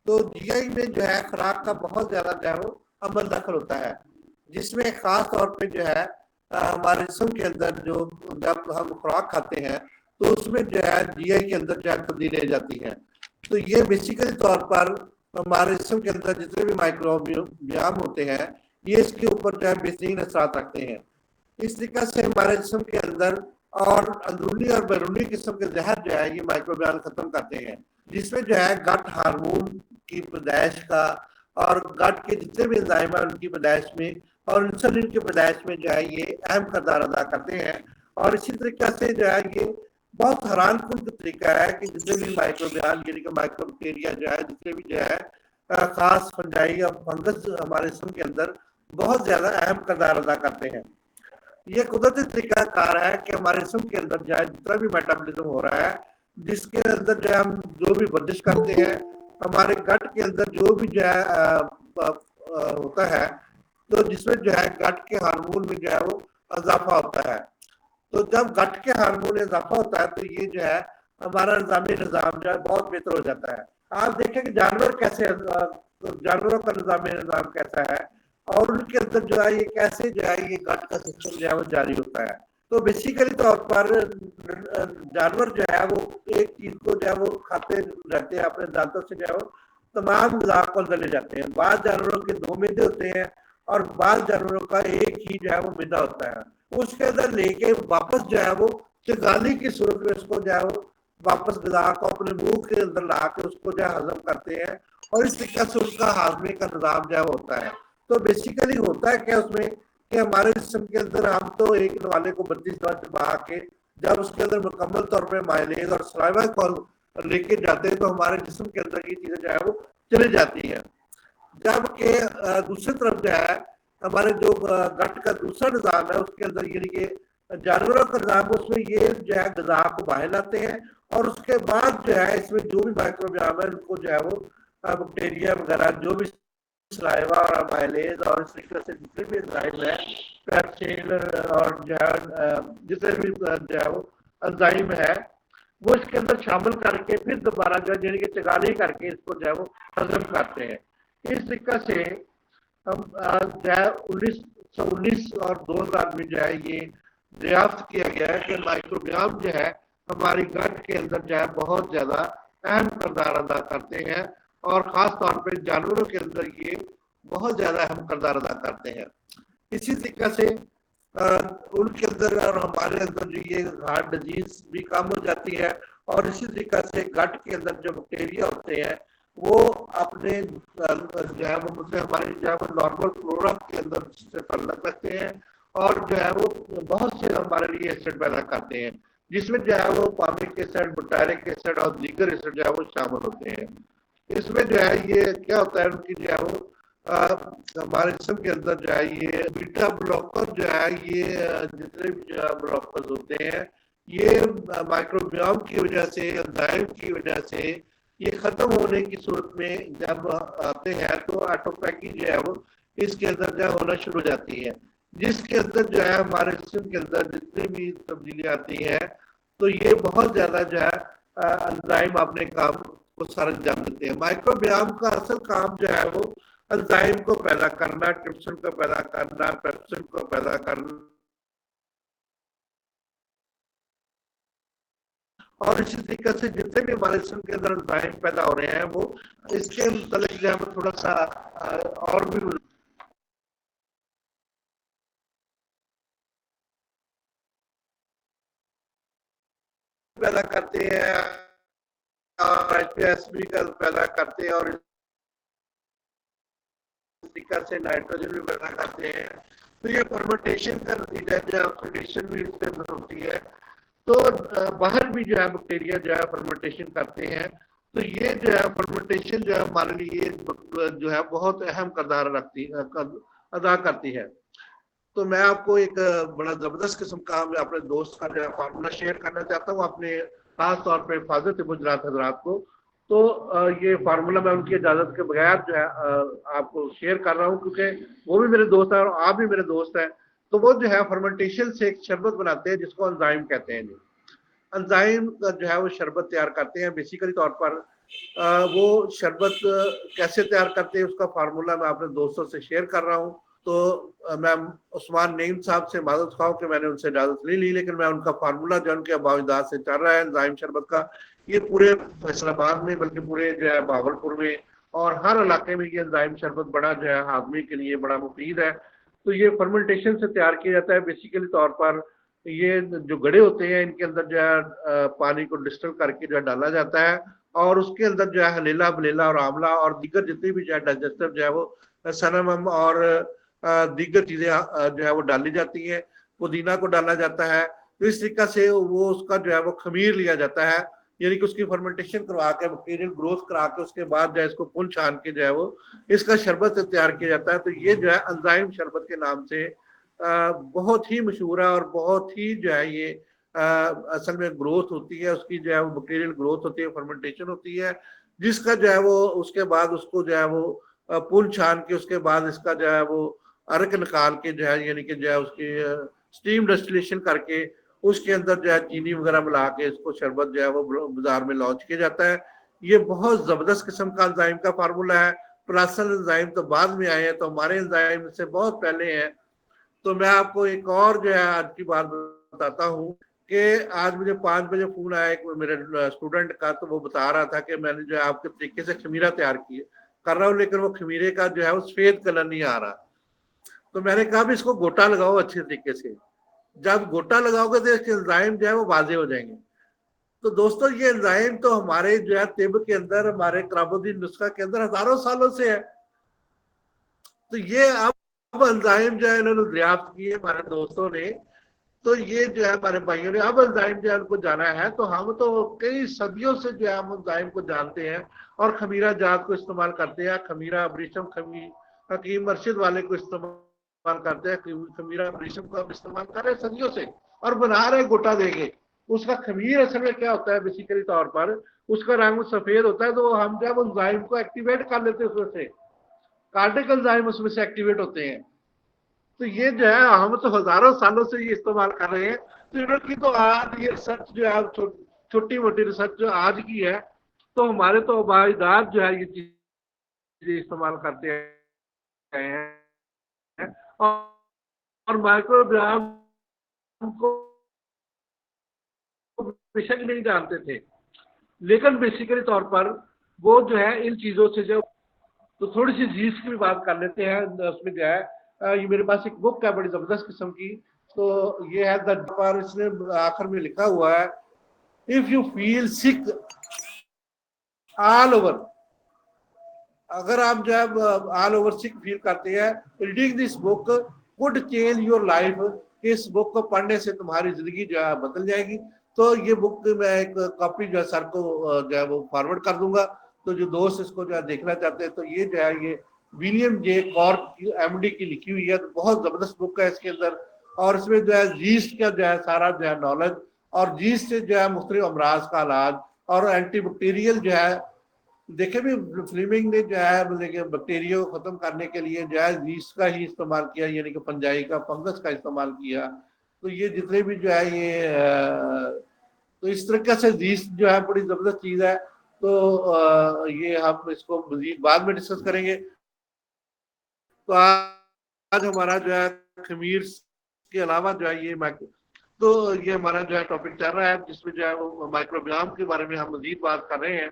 तो जीआई में जो है खुराक का बहुत ज्यादा जो है वो अमल दखल होता है, जिसमें खास तौर पे जो है हमारे जिस्म के अंदर जो जब हम खुराक खाते हैं तो उसमें जो है जीआई के अंदर जो है तब्दीली जाती है। तो ये बेसिकली तौर पर हमारे जिस्म के अंदर जितने भी माइक्रोबियाम होते हैं ये इसके ऊपर जो है बेहतरीन असर रखते हैं। इस तरीके से हमारे जिस्म के अंदर और अंदरूनी और बैरूनी किस्म के जहर जो है ये माइक्रोबियाम खत्म करते हैं, जिसमें जो है गट हार्मोन की पैदाइश का और गट के जितने भी एंजाइम है उनकी पैदाइश में और इंसुलिन की पैदाइश में जो है ये अहम किरदार अदा करते हैं। और इसी तरीके से जो है ये बहुत हैरान कुन तरीका है कि जितने भी माइक्रोबियाम यानी कि माइक्रोबैक्टीरिया जो है जितने भी जो है खास फंजाई और फंगस हमारे जिस्म के अंदर बहुत ज्यादा अहम किरदार अदा करते हैं। ये कुदरती तरीका कार है कि हमारे जिस्म के अंदर जो है जितना भी मेटाबॉलिज्म हो रहा है, जिसके अंदर जो है हम जो भी वर्जिश करते हैं, हमारे गट के अंदर जो भी जो है होता है, तो जिसमें जो है गट के हार्मोन में जो है वो इजाफा होता है। तो जब गट के हार्मोन में इजाफा होता है तो ये जो है हमारा निजामी निज़ाम जो है बहुत बेहतर हो जाता है। आप देखें कि जानवर कैसे जानवरों का निजामी निज़ाम कैसा है और उनके अंदर जो है ये कैसे जो है ये गट का सिस्टम जो है वो जारी होता है। तो बेसिकली तौर पर जानवर जो है वो एक चीज को जो है वो खाते रहते हैं, अपने दांतों से जो है वो तमाम गज़ा को अंदर ले जाते हैं। बाद जानवरों के 2 मैदे होते हैं और बाद जानवरों का एक ही जो है वो मैदा होता है, उसके अंदर लेके वापस जो है वो चगाली की सूरत में उसको जो है वो वापस गज़ा को अपने मुंह के अंदर ला के उसको जो है हजम करते हैं और इस तरीके से उसका हाजमे का निज़ाम जो है होता है। तो बेसिकली होता है क्या उसमें कि हमारे जिस्म के अंदर हम तो एक नवाले को 32 बार दबा के जब उसके अंदर मुकम्मल तौर पे माइलेज और सलाइवा को लेके जाते हैं तो हमारे जिस्म के अंदर की चीजें जो है वो चली जाती है। जबकि दूसरी तरफ जो है हमारे जो गट का दूसरा निज़ाम है उसके अंदर यानी कि जानवरों का निज़ाम उसमें ये जो है गज़ा को बाहर लाते हैं और उसके बाद जो है इसमें जो भी माइक्रोबियाम है उनको जो है वो बैक्टीरिया वगैरह जो भी सलाइवा और माइलेज और इस तरीके से जितने भी एंजाइम है पेप्सिन और जो है जितने भी जो है वो एंजाइम है वो इसके अंदर शामिल करके फिर दोबारा जो है यानी कि चगाली करके इसको जो है वो हजम करते हैं। इस तरीके से हम जो है 1919 और 2000 में जो है ये दरियाफ्त किया गया है कि माइक्रोबियाम जो है हमारी गट के अंदर जो है बहुत ज्यादा अहम किरदार अदा करते हैं और ख़ास तौर पर जानवरों के अंदर ये बहुत ज़्यादा अहम किरदार अदा करते हैं। इसी तरीके से उनके अंदर और हमारे अंदर जो ये हार्ट डिजीज भी कम हो जाती है और इसी तरीके से गट के अंदर जो बैक्टीरिया होते हैं वो अपने जो है वो मतलब हमारे जो है वो नॉर्मल फ्लोरा के अंदर से तल्लक रखते हैं और जो है वो बहुत से हमारे लिए एसिड पैदा करते हैं, जिसमें जो है वो पामिक एसिड, बुटारिक एसिड और दीगर एसिड जो है वो शामिल होते हैं। इसमें जो है ये क्या होता है उनकी जो है वो हमारे जिस्म के अंदर जो है ये बीटा ब्लॉकर जो है ये जितने भी जो है ब्लॉकर्स होते हैं ये माइक्रोबियाम की वजह से एंजाइम की वजह से ये खत्म होने की सूरत में जब आते हैं तो ऑटोपैथी जो है वो इसके अंदर जो होना शुरू हो जाती है, जिसके अंदर जो है हमारे जिस्म के अंदर जितनी भी तब्दीली आती है तो ये बहुत ज्यादा जो है एंजाइम अपने काम को सारा अंजाम देते हैं। माइक्रोबियाम का असल काम जो है वो एंजाइम को पैदा करना, ट्रिप्सिन को पैदा करना, पेप्सिन को पैदा करना और इसी तरीके से जितने भी हमारे जिस्म के अंदर एंजाइम पैदा हो रहे हैं वो इसके मतलब जो है थोड़ा सा और भी पैदा करते हैं और एचपीएस भी पैदा करते हैं और तरीका से नाइट्रोजन भी पैदा करते हैं। तो ये फर्मेंटेशन का नतीजा जो है ऑक्सीडेशन भी इससे होती है। तो बाहर भी जो है बैक्टीरिया जो है फर्मेंटेशन करते हैं। तो ये जो है फर्मेंटेशन जो है हमारे लिए जो है बहुत अहम किरदार अदा करती है। तो मैं आपको एक बड़ा जबरदस्त किस्म का मैं अपने दोस्त का जो है फार्मूला शेयर करना चाहता हूँ अपने खास तौर पर हिफाजत गुजरात हजरात को। तो ये फार्मूला मैं उनकी इजाजत के बगैर जो है आपको शेयर कर रहा हूँ क्योंकि वो भी मेरे दोस्त है और आप भी मेरे दोस्त हैं। तो वो जो है फर्मेंटेशन से एक शरबत बनाते हैं जिसको एंजाइम कहते हैं। एंजाइम का जो है वो शरबत तैयार करते हैं। बेसिकली तौर पर वो शरबत कैसे तैयार करते हैं उसका फार्मूला मैं अपने दोस्तों से शेयर कर रहा हूँ। तो मैं उस्मान नईम साहब से माजूद खाऊं कि मैंने उनसे इजाजत नहीं ली, लेकिन मैं उनका फार्मूला जो उनके अबाविदात से चल रहा है एंजाइम शरबत का, ये पूरे फैसलाबाद में बल्कि पूरे जो है भावलपुर में और हर इलाके में ये एंजाइम शरबत बड़ा जो है आदमी के लिए बड़ा मुफीद है। तो ये फर्मेंटेशन से तैयार किया जाता है बेसिकली तौर पर। ये जो गड़े होते हैं इनके अंदर जो है पानी को डिस्टिल करके जो है डाला जाता है और उसके अंदर जो है हलेला बलेला और आंवला और दीगर जितनी भी जो है डाइजेस्टिव जो है वो सनम और दीगर चीजें जो है वो डाली जाती है। पुदीना को डाला जाता है। तो इस तरीका से वो उसका जो है वो खमीर लिया जाता है, यानी कि उसकी फर्मेंटेशन करवा के बैक्टीरियल ग्रोथ करा के उसके बाद जो है इसको पुन छान के जो है वो इसका शरबत तैयार किया जाता है। तो ये जो है एंजाइम शरबत के नाम से बहुत ही मशहूर है और बहुत ही जो है ये असल में ग्रोथ होती है उसकी जो है वो बैक्टीरियल ग्रोथ होती है, फर्मेंटेशन होती है, जिसका जो है वो उसके बाद उसको जो है वो पुन छान के उसके बाद इसका जो है वो अर्क निकाल के जो है यानी कि जो है उसकी स्टीम डिस्टिलेशन करके उसके अंदर जो है चीनी वगैरह मिला के इसको शरबत जो है वो बाजार में लॉन्च किया जाता है। ये बहुत जबरदस्त किस्म का एंजाइम का फार्मूला है। प्लासल एंजाइम तो बाद में आए हैं, तो हमारे एंजाइम से बहुत पहले हैं। तो मैं आपको एक और जो है आज की बात बताता हूँ कि आज मुझे 5 बजे फोन आया एक मेरे स्टूडेंट का, तो वो बता रहा था कि मैंने जो है आपके तरीके से खमीरा तैयार किए कर रहा हूँ, लेकिन वो खमीरे का जो है वो सफेद कलर नहीं आ रहा। तो मैंने कहा भी इसको गोटा लगाओ अच्छे तरीके से, जब गोटा लगाओगे तो इसके एंजाइम जो है वो वाजे हो जाएंगे। तो दोस्तों ये एंजाइम तो हमारे जो है तिब के अंदर, हमारे करामुद्दीन नुस्खा के अंदर हजारों सालों से है। तो ये अब एंजाइम जो है इन्होंने दरियाफ्त किए हमारे दोस्तों ने, तो ये जो है हमारे भाइयों ने अब एंजाइम जो है उनको जाना है। तो हम तो कई सदियों से जो है हम एंजाइम को जानते हैं और खमीरा जात को इस्तेमाल करते हैं। खमीरा अबरीशम हकीम मर्शिद वाले को इस्तेमाल करते हैं, खमीरा अबरीशम को हम इस्तेमाल कर रहे हैं सदियों से और बना रहे गोटा देंगे। उसका खमीर असल में क्या होता है बेसिकली तौर पर, उसका रंग सफेद होता है। तो हम जब एंजाइम को एक्टिवेट कर लेते हैं उसमें से कार्डिक एंजाइम उसमें से एक्टिवेट होते हैं। तो ये जो है हम तो हजारों सालों से ये इस्तेमाल कर रहे हैं। तो इनकी तो आज ये रिसर्च जो है छोटी मोटी रिसर्च जो आज की है, तो हमारे तो आबाईदार जो है ये चीजें इस्तेमाल करते हैं और माइक्रोबियाम को बेशक नहीं जानते थे, लेकिन बेसिकली तौर पर वो जो है इन चीजों से जो, तो थोड़ी सी जीस की भी बात कर लेते हैं। उसमें जो है ये मेरे पास एक बुक है बड़ी जबरदस्त किस्म की, तो ये है पर इसने आखिर में लिखा हुआ है, if you feel sick all over, अगर आप जो है ऑल ओवर सिक फील करते हैं, reading this book could change your life, इस बुक को पढ़ने से तुम्हारी जिंदगी जो है बदल जाएगी। तो ये बुक मैं एक कॉपी जो है सर को जो है वो फॉरवर्ड कर दूंगा। तो जो दोस्त इसको जो है देखना चाहते हैं, तो ये जो है ये विलियम जे कॉर्क MD की लिखी हुई है। तो बहुत जबरदस्त बुक है इसके अंदर, और इसमें जो है जीस्ट का जो है सारा जो है नॉलेज, और जीस्ट से जो है मुख्तलिफ अमराज का इलाज और एंटीबैक्टीरियल जो है, देखे भी फ्लीमिंग ने जो है बैक्टीरिया को खत्म करने के लिए जो है जीस्ट का ही इस्तेमाल किया, यानी कि फंजाई का, फंगस का इस्तेमाल किया। तो ये जितने भी जो है ये तो इस तरीके से जीस्ट जो है बड़ी जबरदस्त चीज है। तो ये हम इसको मजीद बाद में डिस्कस करेंगे। तो आज हमारा जो है खमीर के अलावा जो है ये तो ये हमारा जो है टॉपिक चल रहा है जिसमें जो है वो माइक्रोबियाम के बारे में हम मजीद बात कर रहे हैं।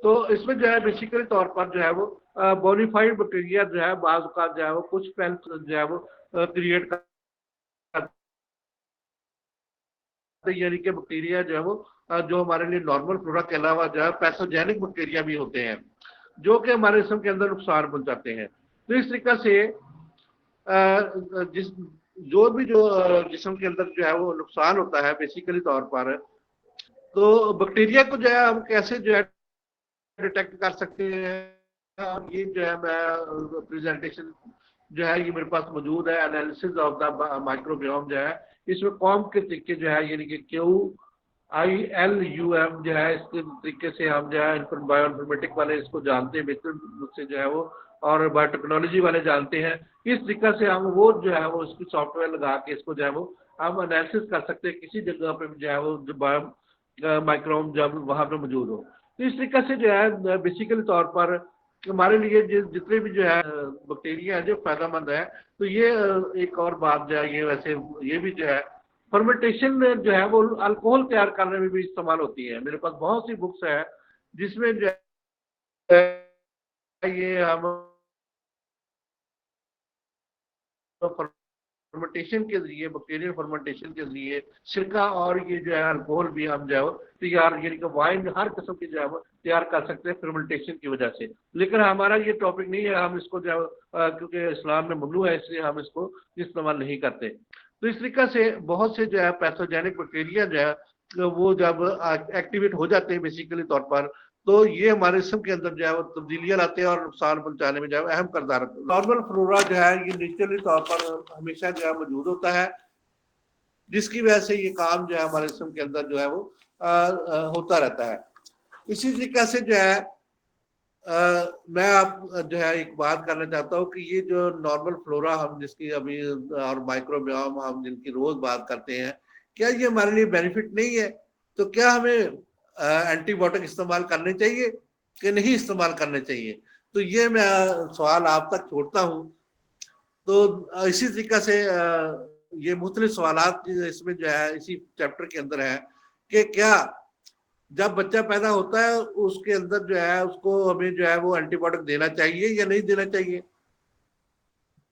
तो इसमें जो है बेसिकली तौर पर जो है वो बोनिफाइड बैक्टीरिया जो है बाज का जो है वो कुछ पेल्स जो है वो क्रिएट करते, यानी कि बैक्टीरिया जो है वो जो हमारे लिए नॉर्मल फ्लोरा के अलावा जो है पैथोजेनिक बैक्टीरिया भी होते हैं जो कि हमारे जिस्म के अंदर नुकसान पहुंचाते हैं। तो इस तरीके से जिस जो भी जो जिस्म के अंदर जो है वो नुकसान होता है बेसिकली तौर पर, तो बैक्टीरिया को जो है हम कैसे जो है डिटेक्ट कर सकते हैं। ये जो है मैं प्रेजेंटेशन जो है ये मेरे पास मौजूद है, एनालिसिस ऑफ द माइक्रोबियोम जो है, इसमें कॉम के तरीके जो है यानी कि QILUM जो है इसके तरीके से हम जो है बायोइन्फॉर्मेटिक वाले इसको जानते हैं बेहतर मुझसे जो है वो, और बायोटेक्नोलॉजी वाले जानते हैं। इस तरीके से हम वो जो है वो इसकी सॉफ्टवेयर लगा के इसको जो है वो हम एनालिसिस कर सकते हैं किसी जगह पे जो है वो जो बायो माइक्रोम जब वहां पे मौजूद हो। तो इस तरीके से जो है बेसिकली तौर पर हमारे लिए जितने भी जो है बैक्टीरिया है जो फायदेमंद है। तो ये एक और बात जो है ये वैसे ये भी जो है फर्मेंटेशन जो है वो अल्कोहल तैयार करने में भी इस्तेमाल होती है। मेरे पास बहुत सी बुक्स है जिसमें जो है ये हम फर्मेंटेशन के जरिए बैक्टीरियल फर्मेंटेशन के जरिए सिरका और ये जो है अल्कोहल भी हम जो है तैयार यानी कि वाइन हर किस्म की जो है वो तैयार कर सकते हैं फर्मेंटेशन की वजह से। लेकिन हमारा ये टॉपिक नहीं है, हम इसको जो है क्योंकि इस्लाम में ममनू है इसलिए हम इसको इस्तेमाल नहीं करते। तो इस तरीके से बहुत से जो है पैथोजेनिक बैक्टीरिया जो है वो जब एक्टिवेट हो जाते हैं बेसिकली तौर पर, तो ये हमारे जिस्म के अंदर जो है वो तब्दीलियां लाते हैं और नुकसान पहुंचाने में जो है अहम किरदार रखते हैं। नॉर्मल फ्लोरा जो है ये नेचुरली तौर पर हमेशा जो है मौजूद होता है, जिसकी वजह से ये काम जो है हमारे जिस्म के अंदर जो है वो होता रहता है। इसी तरीके से जो है मैं आप जो है एक बात करना चाहता हूँ कि ये जो नॉर्मल फ्लोरा हम जिसकी अभी और माइक्रोबियोम हम जिनकी रोज बात करते हैं, क्या ये हमारे लिए बेनिफिट नहीं है? तो क्या हमें एंटीबायोटिक इस्तेमाल करने चाहिए कि नहीं इस्तेमाल करने चाहिए? तो ये मैं सवाल आप तक छोड़ता हूँ। तो इसी तरीके से ये मुख्तलिफ सवालात इसमें जो है इसी चैप्टर के अंदर है कि क्या जब बच्चा पैदा होता है उसके अंदर जो है उसको हमें जो है वो एंटीबायोटिक देना चाहिए या नहीं देना चाहिए?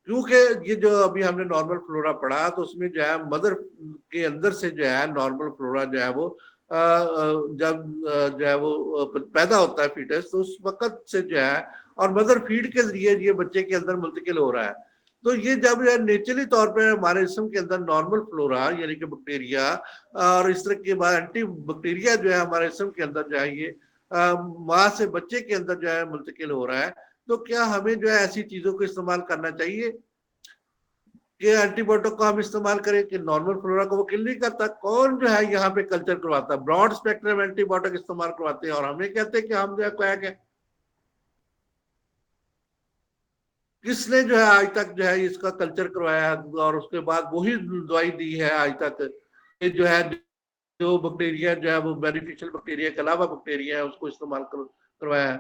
क्योंकि ये जो अभी हमने नॉर्मल फ्लोरा पढ़ा तो उसमें जो है मदर के अंदर से जो है नॉर्मल फ्लोरा जो है वो जब जो है वो पैदा होता है फीटस, तो उस वक्त से जो है और मदर फीड के जरिए ये बच्चे के अंदर मुंतकिल हो रहा है। तो ये जब नेचुरली तौर पे हमारे जिस्म के अंदर नॉर्मल फ्लोरा यानी कि बैक्टीरिया और इस तरह के बाद एंटी बैक्टीरिया जो है हमारे जिस्म के अंदर जो है ये माँ से बच्चे के अंदर जो है मुंतकिल हो रहा है, तो क्या हमें जो है ऐसी चीजों को इस्तेमाल करना चाहिए कि एंटीबायोटिक को हम इस्तेमाल करें कि नॉर्मल फ्लोरा को वो किल नहीं करता? कौन जो है यहाँ पे कल्चर करवाता है? ब्रॉड स्पेक्ट्रम एंटीबायोटिक इस्तेमाल करवाते हैं और हमें कहते हैं कि हम जो है क्वैक है। किसने जो है आज तक जो है इसका कल्चर करवाया और उसके बाद वही दवाई दी है आज तक? ये जो है जो बैक्टीरिया जो है वो बेनिफिशियल बैक्टीरिया के अलावा बैक्टीरिया है उसको इस्तेमाल करवाया है,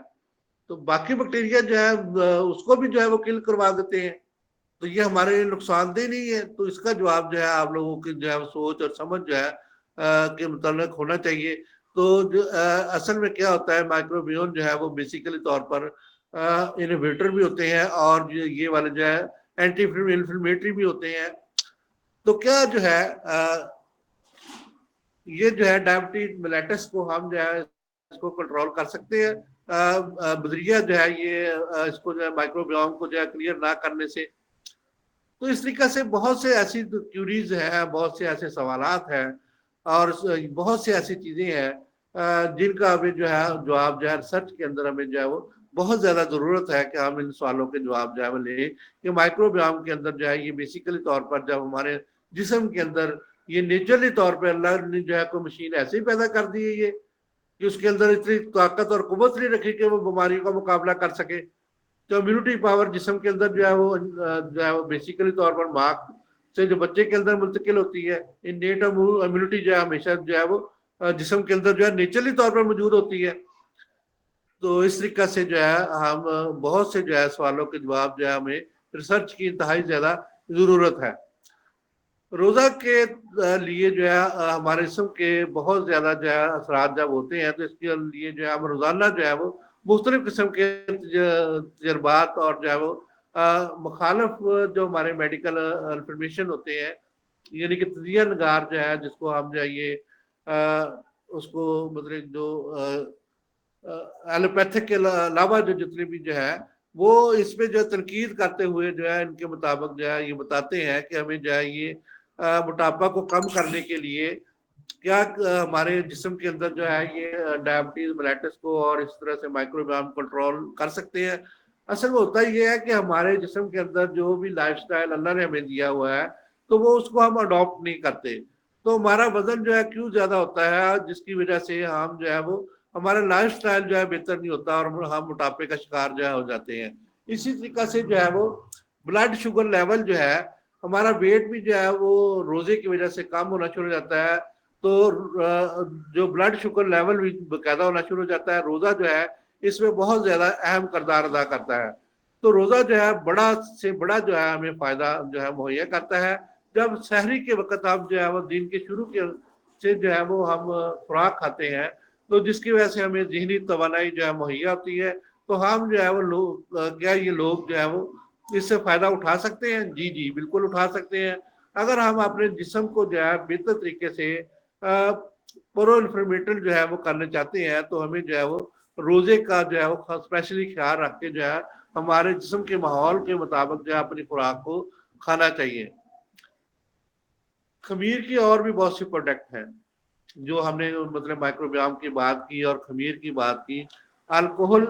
तो बाकी बैक्टीरिया जो है उसको भी जो है वो किल करवा देते हैं। तो ये हमारे लिए नुकसानदेह नहीं है? तो इसका जवाब जो है आप लोगों की जो है सोच और समझ जो है के मुताबिक होना चाहिए। तो जो असल में क्या होता है माइक्रोबियोम जो है वो बेसिकली तौर पर इनहिबिटर भी होते हैं और ये वाले जो है एंटी इन्फ्लेमेटरी भी होते हैं। तो क्या जो है ये जो है डायबिटीज मिलेटस को हम जो है इसको कंट्रोल कर सकते हैं बदरिया जो है ये इसको जो है माइक्रोबियोम को जो है क्लियर ना करने से? तो इस तरीके से बहुत से ऐसी क्यूरीज है, बहुत से ऐसे सवालात हैं और बहुत सी ऐसी चीजें हैं जिनका हमें जो है जवाब जो है रिसर्च के अंदर हमें जो है वो बहुत ज्यादा जरूरत है कि हम इन सवालों के जवाब जो है वो लें कि माइक्रोबियोम के अंदर जो है ये बेसिकली तौर पर जब हमारे जिस्म के अंदर ये नेचुरली तौर पर अल्लाह ने जो है कोई मशीन ऐसे ही पैदा कर दी है ये कि उसके अंदर इतनी ताकत और कुव्वत नहीं रखी कि वो बीमारियों का मुकाबला कर सके। तो इम्यूनिटी पावर जिस्म के अंदर जो है वो बेसिकली तौर पर माँ से जो बच्चे के अंदर मुंतकिल होती है, इननेट इम्यूनिटी जो है हमेशा जो है वो जिस्म के अंदर जो है नेचुरली तौर पर मौजूद होती है। तो इस तरीके से जो है हम बहुत से जो है सवालों के जवाब जो है हमें रिसर्च की इंतहाई ज्यादा जरूरत है। रोजा के लिए जो है हमारे जिस्म के बहुत ज्यादा जो है असरात जब होते हैं तो इसके लिए जो है हम रोजाना जो है वो मुख्तलिफ किस्म के तजर्बात और जो है वो मुखालफ जो हमारे मेडिकल इंफॉर्मेशन होते हैं यानी कि तजिया नगार जो है जिसको हम जो है ये उसको मतलब जो एलोपैथिक के अलावा जो जितने भी जो है वो इसमें जो तनकीद करते हुए जो है इनके मुताबिक जो है ये बताते हैं कि हमें जो है ये मोटापा को कम करने के लिए क्या हमारे जिस्म के अंदर जो है ये डायबिटीज मेलाइटिस को और इस तरह से माइक्रोबियोम कंट्रोल कर सकते हैं। असल में होता ये है कि हमारे जिस्म के अंदर जो भी लाइफस्टाइल अल्लाह ने हमें दिया हुआ है तो वो उसको हम अडॉप्ट नहीं करते, तो हमारा वजन जो है क्यों ज्यादा होता है जिसकी वजह से हम जो है वो हमारा लाइफस्टाइल जो है बेहतर नहीं होता और हम मोटापे का शिकार जो है हो जाते हैं। इसी तरीके से जो है वो ब्लड शुगर लेवल जो है हमारा वेट भी जो है वो रोजे की वजह से कम होना शुरू हो जाता है। तो जो ब्लड शुगर लेवल भी बकायदा होना शुरू हो जाता है। रोजा जो है इसमें बहुत ज्यादा अहम किरदार अदा करता है। तो रोजा जो है बड़ा से बड़ा जो है हमें फायदा जो है मुहैया करता है। जब सहरी के वक्त हम जो है वो दिन के शुरू के से जो है वो हम खुराक खाते हैं, तो जिसकी वजह से हमें ज़हनी तवानाई जो है मुहैया होती है। तो हम जो है वो लोग क्या ये लोग जो है वो इससे फायदा उठा सकते हैं? जी जी बिल्कुल उठा सकते हैं। अगर हम अपने जिस्म को जो है बेहतर तरीके से प्रो इन्फ्लेमेटरी जो है वो करना चाहते हैं, तो हमें जो है वो रोजे का जो है वो स्पेशली ख्याल रख के जो है हमारे जिस्म के माहौल के मुताबिक जो है अपनी खुराक को खाना चाहिए। खमीर की और भी बहुत सी प्रोडक्ट हैं जो हमने मतलब माइक्रोबियाम की बात की और खमीर की बात की। अल्कोहल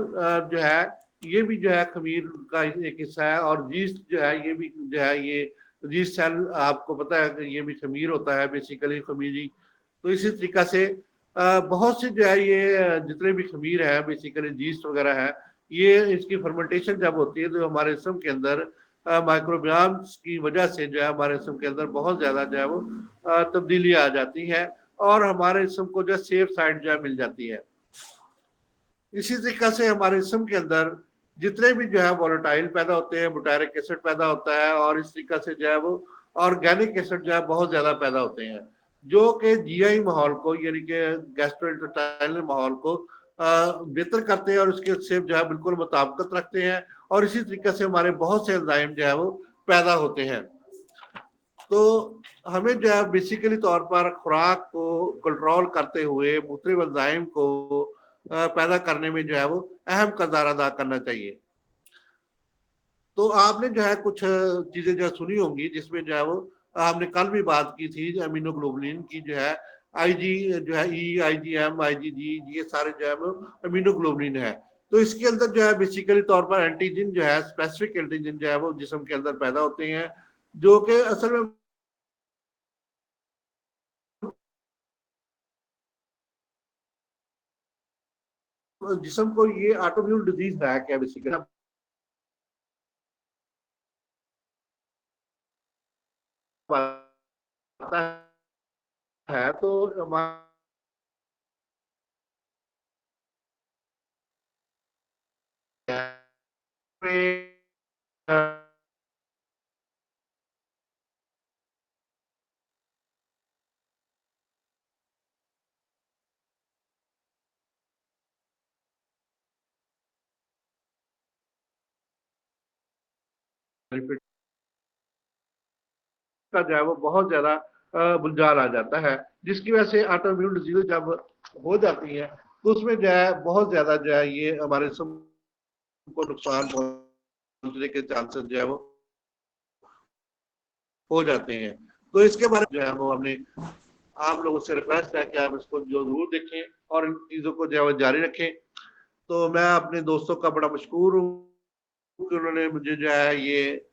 जो है ये भी जो है खमीर का एक हिस्सा है। और जीस्ट जो है ये भी जो है ये जीस्ट सेल आपको पता है कि ये भी खमीर होता है बेसिकली खमीरी। तो इसी तरीका से बहुत से जो है ये जितने भी खमीर है बेसिकली जीस्ट वगैरह है, ये इसकी फर्मेंटेशन जब होती है तो हमारे जिस्म के अंदर माइक्रोबियाम्स की वजह से जो है हमारे जिस्म के अंदर बहुत ज्यादा जो है वो तब्दीली आ जाती है और हमारे जिस्म को जो सेफ साइड जो है मिल जाती है। इसी तरीके से हमारे जिस्म के अंदर जितने भी जो है वोलेटाइल पैदा होते हैं, बुटारिक एसिड पैदा होता है और इस तरीके से जो है वो ऑर्गेनिक एसिड जो है बहुत ज्यादा पैदा होते हैं, जो कि जीआई माहौल को यानी कि गैस्ट्रोइंटेस्टाइनल माहौल को बेहतर करते हैं और उसके से जो है बिल्कुल मुताबिकत रखते हैं। और इसी तरीके से हमारे बहुत से एंजाइम जो है वो पैदा होते हैं। तो हमें जो है बेसिकली तौर पर खुराक को कंट्रोल करते हुए मुख्तलिफ एंजाइम को पैदा करने में जो है वो अहम किरदार अदा करना चाहिए। तो आपने जो है कुछ चीजें जो है सुनी होंगी जिसमें जो है वो हमने कल भी बात की थी अमीनोग्लोबुलिन की जो है आईजी जो है ई आईजीएम आईजीजी ये सारे जो है वो अमीनोग्लोबुलिन है। तो इसके अंदर जो है बेसिकली तौर पर एंटीजन जो है स्पेसिफिक एंटीजन जो है वो जिस्म के अंदर पैदा होते हैं, जो कि असल में जिस्म को ये ऑटोइम्यून डिजीज है क्या बेसिकली आता है। तो का जो है वो बहुत ज्यादा बुलझाल आ जाता है, जिसकी वजह से ऑटोइम्यून डिजीज जब हो जाती है तो उसमें जो है बहुत ज्यादा जो है ये हमारे जिस्म को नुकसान पहुंचने के चांसेस जो है वो हो जाते हैं। तो इसके बारे में जो है वो हमने आप लोगों से रिक्वेस्ट है कि आप इसको जो जरूर देखें और इन चीजों को जो है वो जारी रखें। तो मैं अपने दोस्तों का बड़ा मशहूर हूँ कि उन्होंने मुझे जो है ये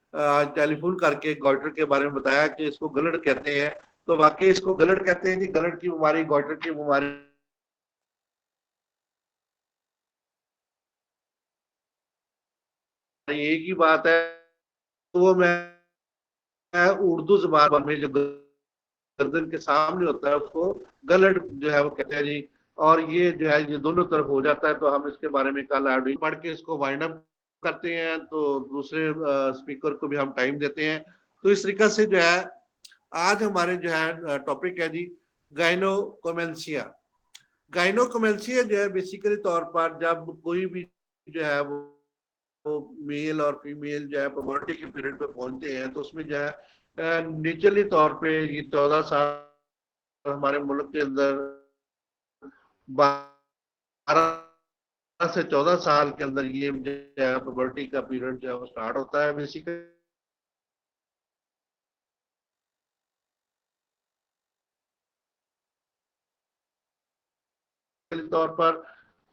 टेलीफोन करके गॉइटर के बारे में बताया कि इसको गलट कहते हैं। तो वाकई इसको गलट कहते हैं जी, गलट की बीमारी गॉइटर की बीमारी एक ही बात है। तो वो मैं उर्दू जबान में जो गर्दन के सामने होता है उसको गलट जो है वो कहते हैं जी। और ये जो है ये दोनों तरफ हो जाता है। तो हम इसके बारे में कल ऑडियो पढ़ के इसको वाइंड अप करते हैं, तो दूसरे स्पीकर को भी हम टाइम देते हैं। तो इस तरीके से जो है आज हमारे जो है टॉपिक है जी गाइनोकोमेंसिया। गाइनोकोमेंसिया जो है बेसिकली तौर पर जब कोई भी जो है वो मेल और फीमेल जो है प्यूबर्टी के पीरियड पे पहुंचते हैं, तो उसमें जो है नेचुरली तौर पे ये 14 साल हमारे मुल्क के अंदर 12 से 14 साल के अंदर ये जो है प्यूबर्टी का पीरियड जो है वो स्टार्ट होता है बेसिकली तौर पर।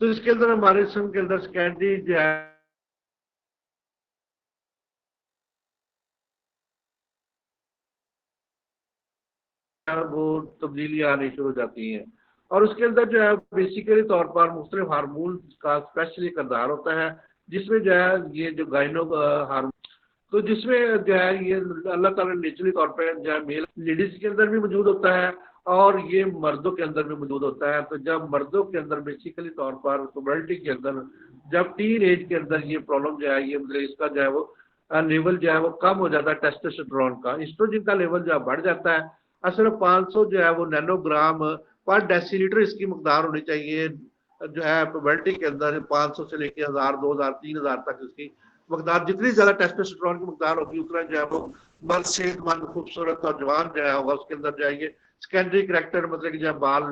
तो इसके अंदर हमारे जिस्म के अंदर स्कैंडी जो है वो तब्दीली आनी शुरू हो जाती हैं। और उसके अंदर जो है बेसिकली तौर पर मुख्तलिफ हार्मोन का स्पेशली किरदार होता है, जिसमें जो है ये जो गाइनो हार्मोन तो जिसमें जो है ये अल्लाह ताला ने नेचुरली तौर पर जो है मेल लेडीज के अंदर भी मौजूद होता है और ये मर्दों के अंदर भी मौजूद होता है। तो जब मर्दों के अंदर बेसिकली तौर पर प्यूबर्टी के अंदर जब टीन एज के अंदर ये प्रॉब्लम जो है, ये मतलब इसका जो है वो लेवल जो है वो कम हो जाता है टेस्टोस्टेरोन का, एस्ट्रोजन का लेवल जो है बढ़ जाता है। असल में 500 जो है वो नैनोग्राम पर डेसीलीटर इसकी मकदार होनी चाहिए जो है प्यूबर्टी के अंदर। 500 से लेके 1000, 2000, 3000 तक इसकी मकदार, जितनी ज्यादा टेस्टोस्टेरोन की मकदार होगी उतना जो है वो मर्द सेहतमंद, खूबसूरत और जवान जो है होगा। उसके अंदर जाएंगे सेकेंडरी करेक्टर, मतलब कि जो बाल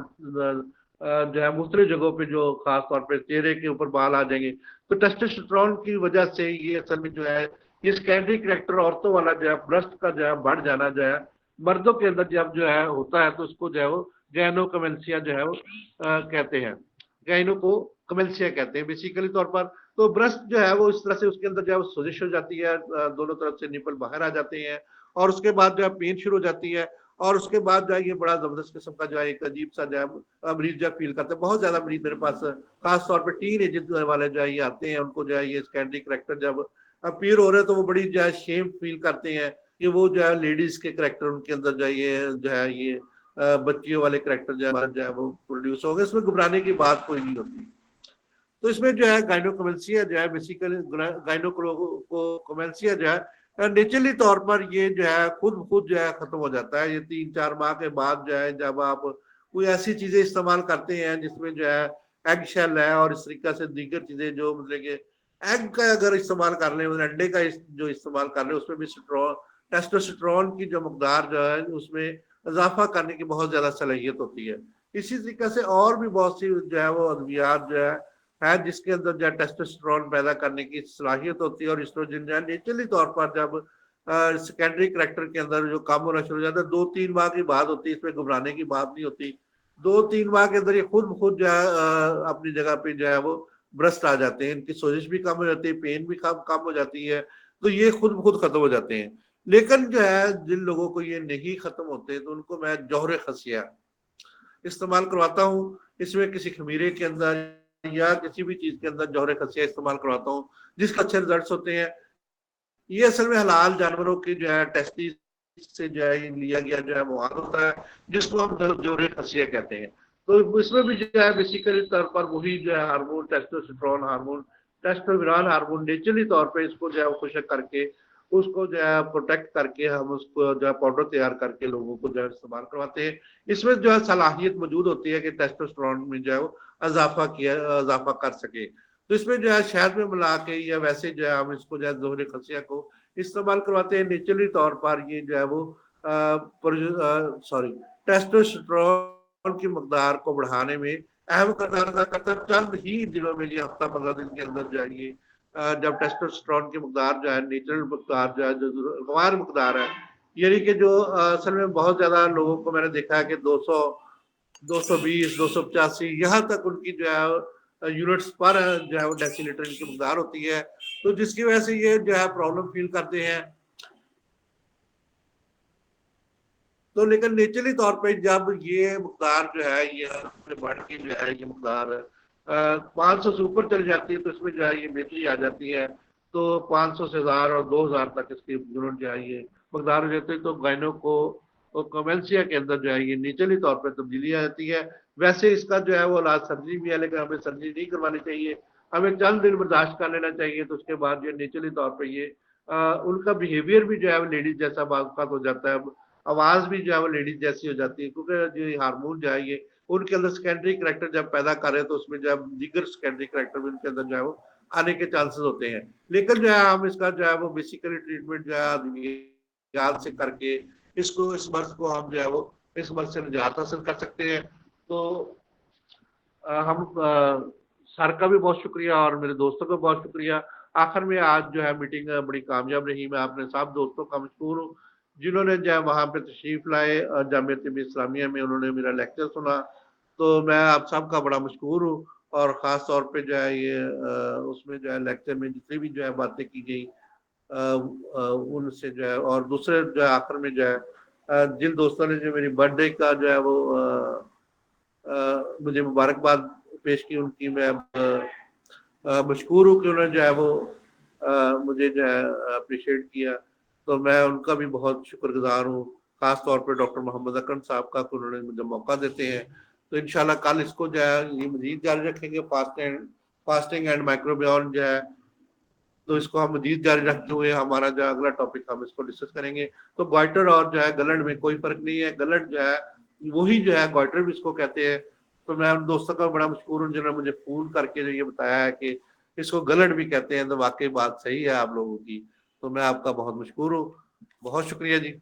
जो है मुख्तलिफ जगहों पे जो खास तौर पे चेहरे के ऊपर बाल आ जाएंगे। तो टेस्टोस्टेरोन की वजह से ये असल में जो है ये सेकेंडरी करेक्टर औरतों वाला जो है ब्रेस्ट का जो है बढ़ जाना जो है मर्दों के अंदर जब जो है होता है तो उसको जो है वो गैनोकमेंसिया जो है वो कहते हैं, गैनो को कमेंसिया कहते हैं बेसिकली तौर पर। तो ब्रेस्ट जो है वो इस तरह से उसके अंदर जो है वो सोजिश हो जाती है, दोनों तरफ से निपल बाहर आ जाते हैं और उसके बाद जो है पेन शुरू हो जाती है। और उसके बाद जो है ये बड़ा जबरदस्त किस्म का जो है एक अजीब सा जो है मरीज जो फील करते हैं। बहुत ज्यादा मरीज मेरे पास खास तौर पर टीन एज वाले जो है ये आते हैं, उनको जो है ये सेकेंडरी करेक्टर जब अपीयर हो रहे हैं तो वो बड़ी जो है शेम फील करते हैं कि वो जो है लेडीज के करेक्टर उनके अंदर जो है ये बच्चियों वाले करेक्टर जो है वो प्रोड्यूस हो गए। इसमें घबराने की बात कोई नहीं होती। तो इसमें जो है गाइनोकोमेंसिया जो है बेसिकली गाइनोकोमेंसिया जो है नेचुरली तौर पर ये जो है खुद जो है खत्म हो जाता है। ये 3-4 माह के बाद जो है जब आप कोई ऐसी चीजें इस्तेमाल करते हैं जिसमें जो है एग शेल है और इस तरीके से दीगर चीजें जो मतलब कि एग का अगर इस्तेमाल कर ले, मतलब अंडे का जो इस्तेमाल कर ले, उसमें भी टेस्टोस्टेरोन की जो मकदार जो है उसमें इजाफा करने की बहुत ज्यादा सलाहियत होती है। इसी तरीके से और भी बहुत सी जो है वो अद्वियात जो है जिसके अंदर जो है टेस्टोस्टेरोन पैदा करने की सलाहियत होती है। और एस्ट्रोजन जो है नेचुरली तौर पर जब सेकेंडरी करेक्टर के अंदर जो काम होना शुरू हो जाता है 2-3 माह की बात होती है, इसमें घबराने की बात नहीं होती। 2-3 माह के अंदर ये खुद जो है अपनी जगह पे जो है वो ब्रस्ट आ जाते हैं, इनकी सोजिश भी कम हो जाती है, पेन भी कम हो जाती है। तो ये खुद खत्म हो जाते हैं। लेकिन जो है जिन लोगों को ये नहीं खत्म होते तो उनको मैं जौहर खसिया इस्तेमाल करवाता हूँ। इसमें किसी खमीरे के अंदर या किसी भी चीज के अंदर जौहर खसिया इस्तेमाल करवाता हूँ जिसके अच्छे रिजल्ट होते हैं। ये असल में हलाल जानवरों की जो है टेस्टिस से जो है लिया गया जो है मवाद होता है जिसको हम जौहर खसिया कहते हैं। तो इसमें भी जो है बेसिकली तौर पर वही जो है hormone testosterone hormone, testosterone hormone naturally तौर पे इसको जो है खुशक करके उसको जो है प्रोटेक्ट करके हम उसको जो है पाउडर तैयार करके लोगों को जो है इस्तेमाल करवाते हैं। इसमें जो है सलाहियत मौजूद होती है कि टेस्टोस्टेरोन में जो है वो इजाफा कर सके। तो इसमें जो है शहद में मिला के या वैसे जो है हम इसको जो है जोहरे खसिया को इस्तेमाल करवाते हैं। नेचुरली तौर पर ये जो है वो सॉरी टेस्टोस्टेरोन की मकदार को बढ़ाने में अहम किरदार अदा करता है। चंद ही दिनों में, ये हफ्ता 15 दिन के अंदर जाएंगे जब टेस्टोस्टेरोन की मकदार जो है नेचुरल मकदार जो है जो गवार मकदार है, यानी कि जो असल में बहुत ज्यादा लोगों को मैंने देखा है कि 200, 220, 285 यहाँ तक उनकी जो है यूनिट्स पर जो है वो डेसीलीटर की मकदार होती है। तो जिसकी वजह से ये जो है प्रॉब्लम फील करते हैं। तो लेकिन नेचुरली तौर पे जब ये मकदार जो है ये बढ़ के जो है ये मकदार 500 से ऊपर चली जाती है तो इसमें जो है ये बेहतरी आ जाती है। तो 500 से 1000 और 2000 तक इसकी यूनिट जो है ये मकदार हो जाती है। तो गाइनो को कमेंसिया के अंदर जो है ये नेचुरली तौर पर तब्दीली आ जाती है। वैसे इसका जो है वो इलाज सर्जरी भी है, लेकिन हमें सर्जरी नहीं करवानी चाहिए, हमें चंद दिन बर्दाश्त कर लेना चाहिए। तो उसके बाद जो नेचुरली तौर पर ये उनका बिहेवियर भी जो है लेडीज जैसा बात हो जाता है, आवाज भी जो है वो लेडीज जैसी हो जाती है, क्योंकि जो हार्मोन जो है ये उनके अंदर सेकेंडरी करेक्टर जब पैदा कर रहे हैं तो उसमें जो है दीगर सेकेंडरी करेक्टर भी उनके अंदर जो है वो आने के चांसेस होते हैं। लेकिन जो है हम इसका जो है वो बेसिकली ट्रीटमेंट जो है याद से करके इसको इस मर्ज को हम जो है वो इस मर्ज से निजात हासिल कर सकते हैं। तो हम सर का भी बहुत शुक्रिया और मेरे दोस्तों का बहुत शुक्रिया। आखिर में आज जो है मीटिंग बड़ी कामयाब रही। मैं अपने सब दोस्तों का मशहूर हूँ जिन्होंने जो है वहाँ पे तशरीफ लाए, जामियत इस्लामिया में उन्होंने मेरा लेक्चर सुना। तो मैं आप सबका बड़ा मशहूर हूँ। और ख़ास तौर पे जो है ये उसमें जो है लेक्चर में जितनी भी जो है बातें की गई उनसे जो है, और दूसरे जो है आखिर में जो है जिन दोस्तों ने जो मेरी बर्थडे का जो है वो मुझे मुबारकबाद पेश की, उनकी मैं मशहूर हूँ कि उन्होंने जो है वो मुझे जो है अप्रिशिएट किया। तो मैं उनका भी बहुत शुक्रगुजार हूँ। खास तौर पे डॉक्टर मोहम्मद अकरम साहब का, उन्होंने मुझे मौका देते हैं। तो इंशाल्लाह कल इसको जो है ये मजीद जारी रखेंगे, फास्टिंग एंड माइक्रोबियोम जो है, तो इसको हम मजीद जारी रखते हुए हमारा जो अगला टॉपिक हम इसको डिस्कस करेंगे। तो गॉइटर और जो है गलट में कोई फर्क नहीं है, गलट जो है वही जो है गॉइटर भी इसको कहते हैं। तो मैं उन दोस्तों का बड़ा मशहूर हूँ जिन्होंने मुझे फोन करके जो ये बताया है कि इसको गलट भी कहते हैं, तो वाकई बात सही है आप लोगों की। तो मैं आपका बहुत मशहूर हूँ, बहुत शुक्रिया जी।